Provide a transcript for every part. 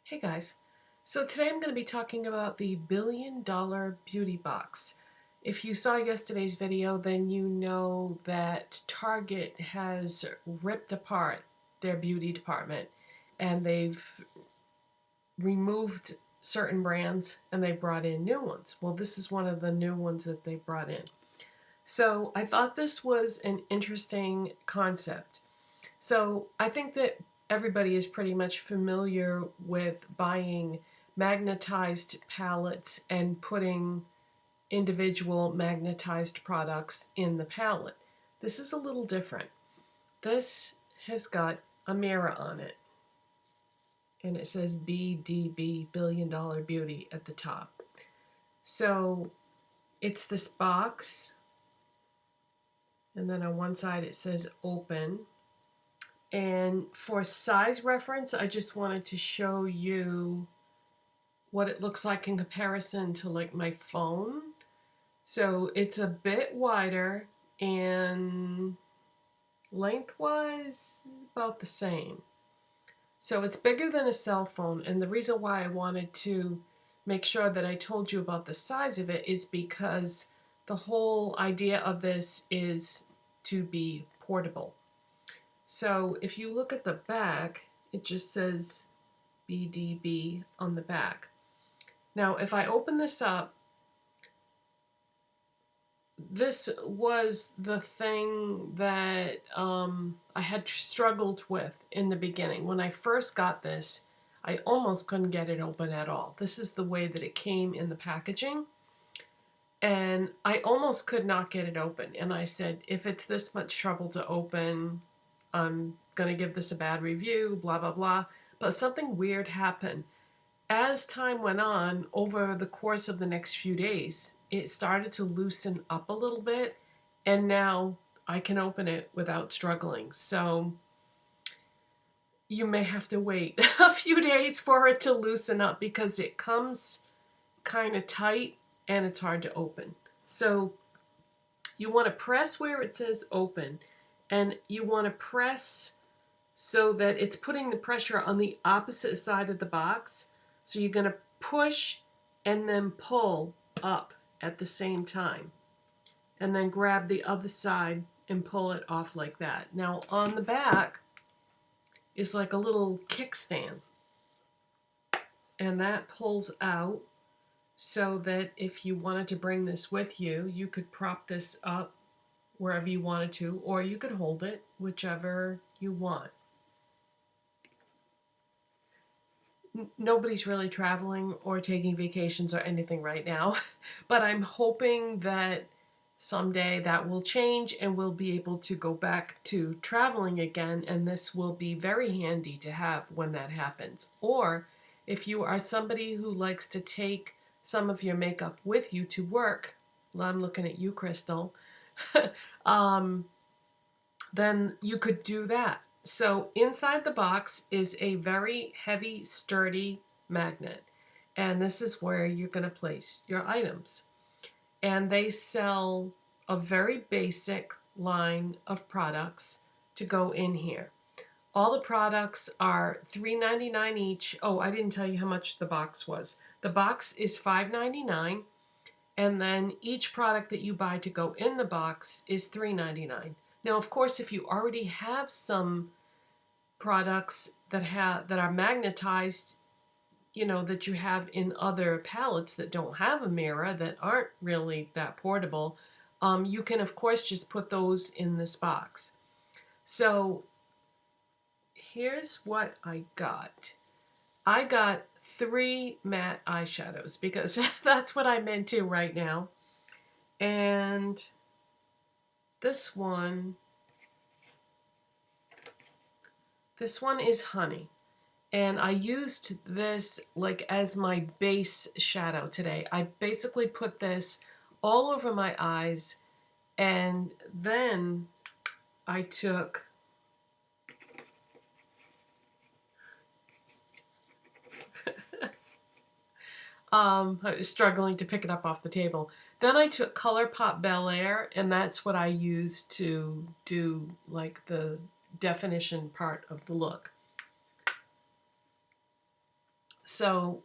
Hey guys, so today I'm going to be talking about the $1 billion beauty box. If you saw yesterday's video, then you know that Target has ripped apart their beauty department and they've removed certain brands and they brought in new ones. Well, this is one of the new ones that they brought in. So I thought this was an interesting concept. So I think that everybody is pretty much familiar with buying magnetized palettes and putting individual magnetized products in the palette. This is a little different. This has got a mirror on it and it says BDB, Billion Dollar Beauty, at the top. So it's this box, and then on one side it says open. And for size reference, I just wanted to show you what it looks like in comparison to like my phone. So it's a bit wider and lengthwise about the same. So it's bigger than a cell phone, and the reason why I wanted to make sure that I told you about the size of it is because the whole idea of this is to be portable. So if you look at the back, it just says BDB on the back. Now, if I open this up, this was the thing that I had struggled with in the beginning. When I first got this, I almost couldn't get it open at all. This is the way that it came in the packaging. And I almost could not get it open. And I said, if it's this much trouble to open, I'm going to give this a bad review, blah, blah, blah. But something weird happened. As time went on, over the course of the next few days, it started to loosen up a little bit, and now I can open it without struggling. So you may have to wait a few days for it to loosen up because it comes kind of tight and it's hard to open. So you want to press where it says open, and you want to press so that it's putting the pressure on the opposite side of the box. So you're going to push and then pull up at the same time, and then grab the other side and pull it off like that. Now on the back is like a little kickstand, and that pulls out so that if you wanted to bring this with you, you could prop this up wherever you wanted to, or you could hold it, whichever you want. Nobody's really traveling or taking vacations or anything right now, but I'm hoping that someday that will change and we'll be able to go back to traveling again, and this will be very handy to have when that happens. Or if you are somebody who likes to take some of your makeup with you to work, well, I'm looking at you, Crystal, then you could do that. So inside the box is a very heavy, sturdy magnet, and this is where you're going to place your items. And they sell a very basic line of products to go in here. All the products are $3.99 each. Oh, I didn't tell you how much the box was. The box is $5.99, and then each product that you buy to go in the box is $3.99. Now, of course, if you already have some products that are magnetized, you know, that you have in other palettes that don't have a mirror, that aren't really that portable, you can of course just put those in this box. So here's what I got. I got 3 matte eyeshadows because that's what I'm into right now. And this one is Honey. And I used this like as my base shadow today. I basically put this all over my eyes, and then I took I was struggling to pick it up off the table. Then I took ColourPop Bel Air, and that's what I used to do like the definition part of the look. So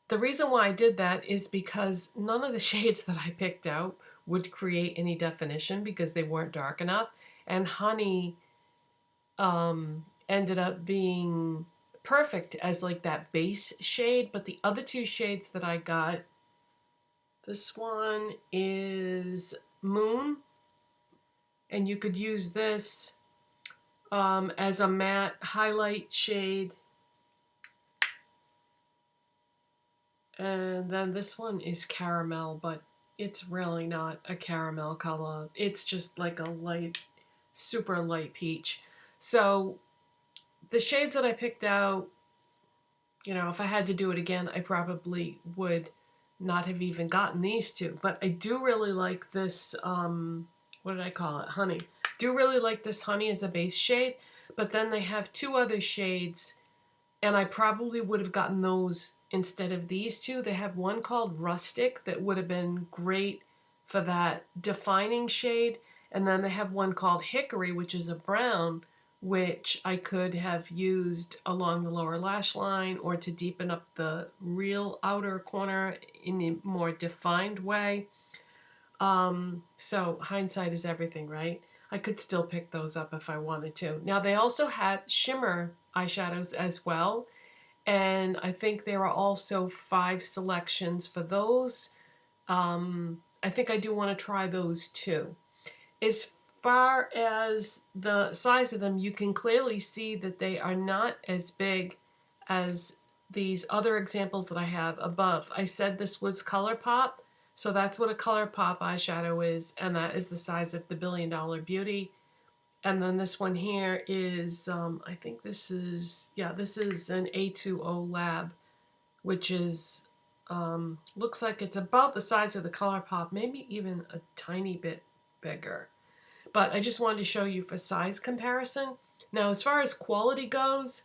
the reason why I did that is because none of the shades that I picked out would create any definition because they weren't dark enough. And Honey ended up being perfect as like that base shade. But the other two shades that I got, this one is Moon, and you could use this as a matte highlight shade. And then this one is Caramel, but it's really not a caramel color. It's just like a light, super light peach. So the shades that I picked out, you know, if I had to do it again, I probably would not have even gotten these two. But I do really like this, what did I call it? Honey. Do really like this Honey as a base shade, but then they have two other shades, and I probably would have gotten those instead of these two. They have one called Rustic that would have been great for that defining shade, and then they have one called Hickory, which is a brown, which I could have used along the lower lash line or to deepen up the real outer corner in a more defined way. So hindsight is everything, right? I could still pick those up if I wanted to. Now they also had shimmer eyeshadows as well, and I think there are also 5 selections for those. I think I do want to try those too. As far as the size of them, you can clearly see that they are not as big as these other examples that I have above. I said this was ColourPop, so that's what a ColourPop eyeshadow is, and that is the size of the Billion Dollar Beauty. And then this one here is, I think this is, yeah, this is an A20 Lab, which is, looks like it's about the size of the ColourPop, maybe even a tiny bit bigger. But I just wanted to show you for size comparison. Now, as far as quality goes,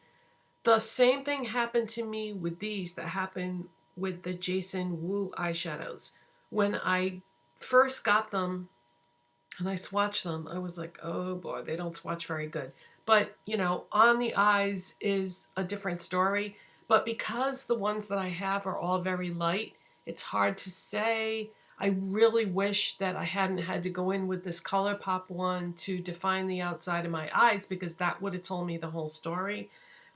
the same thing happened to me with these that happened with the Jason Wu eyeshadows. When I first got them and I swatched them, I was like, oh boy, they don't swatch very good. But, you know, on the eyes is a different story. But because the ones that I have are all very light, it's hard to say. I really wish that I hadn't had to go in with this ColourPop one to define the outside of my eyes, because that would have told me the whole story.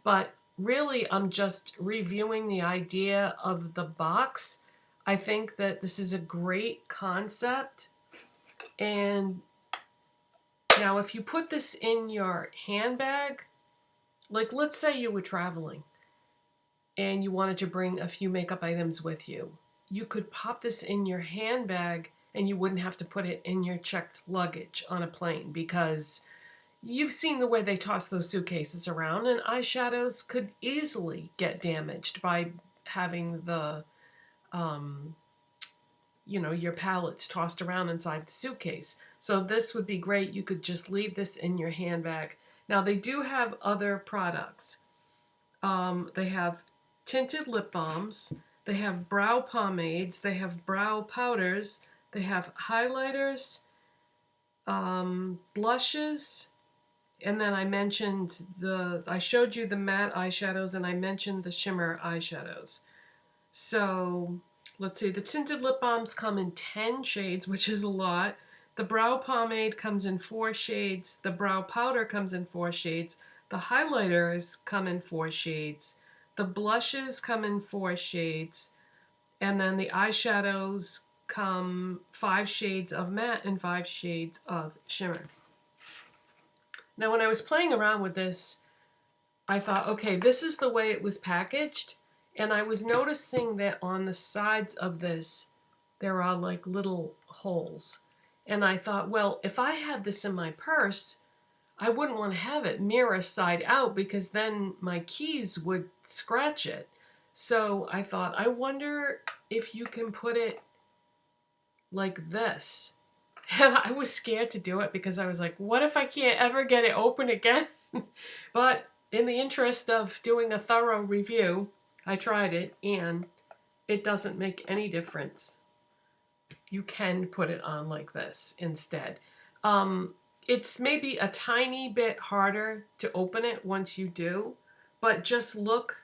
But really, I'm just reviewing the idea of the box. I think that this is a great concept. And now if you put this in your handbag, like let's say you were traveling and you wanted to bring a few makeup items with you, you could pop this in your handbag and you wouldn't have to put it in your checked luggage on a plane, because you've seen the way they toss those suitcases around, and eyeshadows could easily get damaged by having the, you know, your palettes tossed around inside the suitcase. So this would be great. You could just leave this in your handbag. Now they do have other products. They have tinted lip balms. They have brow pomades. They have brow powders. They have highlighters, blushes, and then I mentioned I showed you the matte eyeshadows, and I mentioned the shimmer eyeshadows. So let's see, the tinted lip balms come in 10 shades, which is a lot. The brow pomade comes in 4 shades. The brow powder comes in 4 shades. The highlighters come in 4 shades. The blushes come in 4 shades. And then the eyeshadows come 5 shades of matte and 5 shades of shimmer. Now, when I was playing around with this, I thought, okay, this is the way it was packaged. And I was noticing that on the sides of this, there are like little holes. And I thought, well, if I had this in my purse, I wouldn't want to have it mirror side out, because then my keys would scratch it. So I thought, I wonder if you can put it like this. And I was scared to do it because I was like, what if I can't ever get it open again? But in the interest of doing a thorough review, I tried it, and it doesn't make any difference. You can put it on like this instead. It's maybe a tiny bit harder to open it once you do, but just look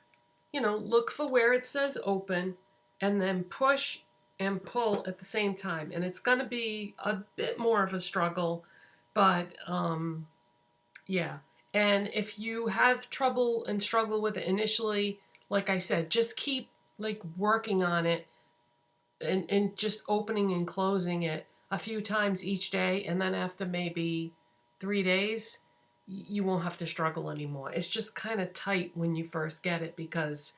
you know, look for where it says open and then push and pull at the same time. And it's going to be a bit more of a struggle, but yeah. And if you have trouble and struggle with it initially, like I said, just keep like working on it and just opening and closing it a few times each day. And then after maybe 3 days, you won't have to struggle anymore. It's just kind of tight when you first get it because,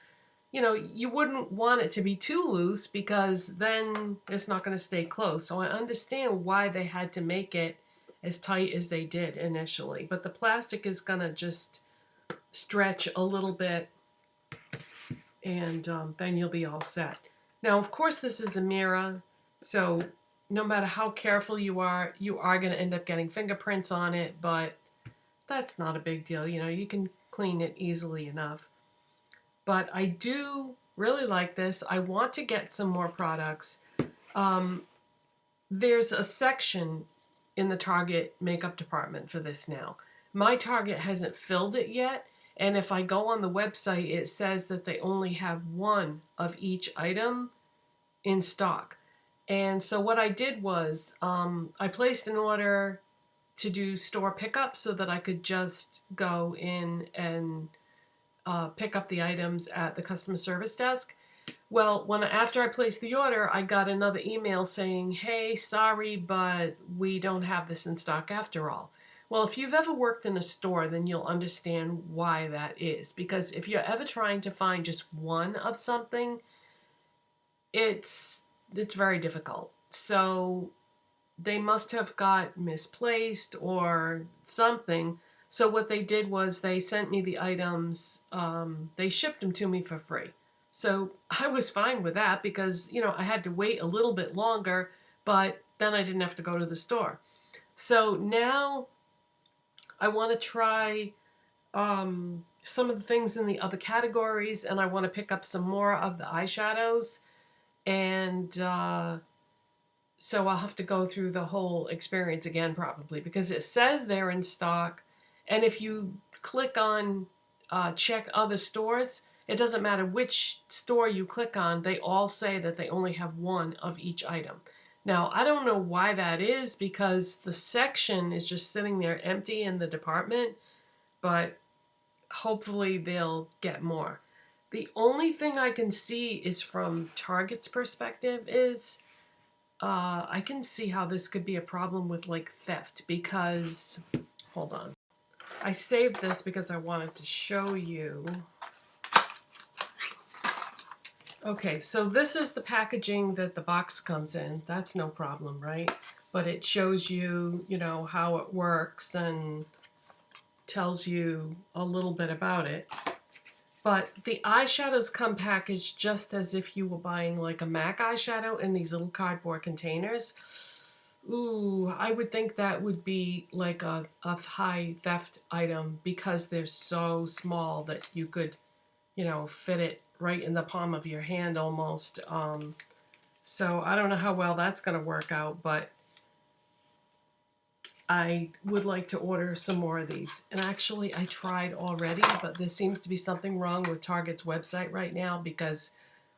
you know, you wouldn't want it to be too loose because then it's not going to stay closed. So I understand why they had to make it as tight as they did initially. But the plastic is going to just stretch a little bit and then you'll be all set. Now, of course, this is a mirror, so no matter how careful you are going to end up getting fingerprints on it, but that's not a big deal. You know, you can clean it easily enough. But I do really like this. I want to get some more products. There's a section in the Target makeup department for this now. My Target hasn't filled it yet, and if I go on the website, it says that they only have one of each item in stock. And so what I did was I placed an order to do store pickup so that I could just go in and pick up the items at the customer service desk. Well, after I placed the order, I got another email saying, hey, sorry, but we don't have this in stock after all. Well, if you've ever worked in a store, then you'll understand why that is. Because if you're ever trying to find just one of something, it's very difficult. So they must have got misplaced or something. So what they did was they sent me the items, they shipped them to me for free. So I was fine with that because, you know, I had to wait a little bit longer, but then I didn't have to go to the store. So now I want to try some of the things in the other categories, and I want to pick up some more of the eyeshadows. And so I'll have to go through the whole experience again probably because it says they're in stock. And if you click on check other stores, it doesn't matter which store you click on, they all say that they only have one of each item. Now, I don't know why that is because the section is just sitting there empty in the department, but hopefully they'll get more. The only thing I can see is from Target's perspective is I can see how this could be a problem with like theft because, hold on. I saved this because I wanted to show you. Okay, so this is the packaging that the box comes in. That's no problem, right? But it shows you, you know, how it works and tells you a little bit about it. But the eyeshadows come packaged just as if you were buying like a MAC eyeshadow in these little cardboard containers. Ooh, I would think that would be like a high theft item because they're so small that you could, you know, fit it right in the palm of your hand almost. So I don't know how well that's going to work out, but I would like to order some more of these. And actually, I tried already, but there seems to be something wrong with Target's website right now because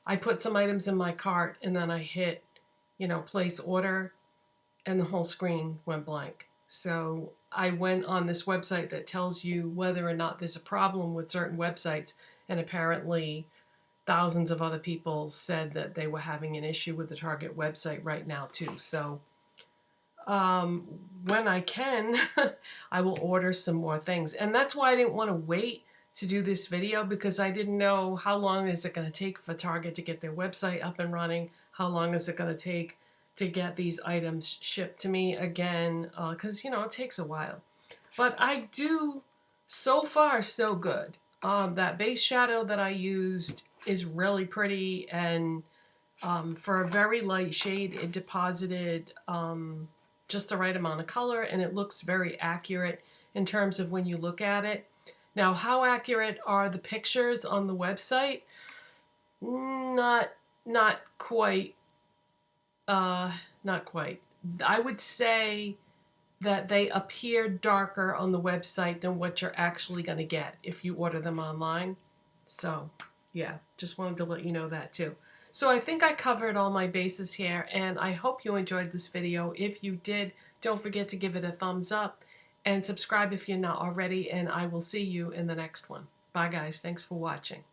I put some items in my cart and then I hit, you know, place order, and the whole screen went blank. So I went on this website that tells you whether or not there's a problem with certain websites, and apparently thousands of other people said that they were having an issue with the Target website right now too. So when I can, I will order some more things. And that's why I didn't want to wait to do this video because I didn't know how long is it going to take for Target to get their website up and running. How long is it going to take to get these items shipped to me again? Because, you know, it takes a while. But I do, so far, so good. That base shadow that I used is really pretty, and for a very light shade, it deposited just the right amount of color, and it looks very accurate in terms of when you look at it. Now, how accurate are the pictures on the website? Not quite. Not quite. I would say that they appear darker on the website than what you're actually going to get if you order them online. So, Yeah, just wanted to let you know that too. So I think I covered all my bases here, and I hope you enjoyed this video. If you did, don't forget to give it a thumbs up and subscribe if you're not already, and I will see you in the next one. Bye guys, thanks for watching.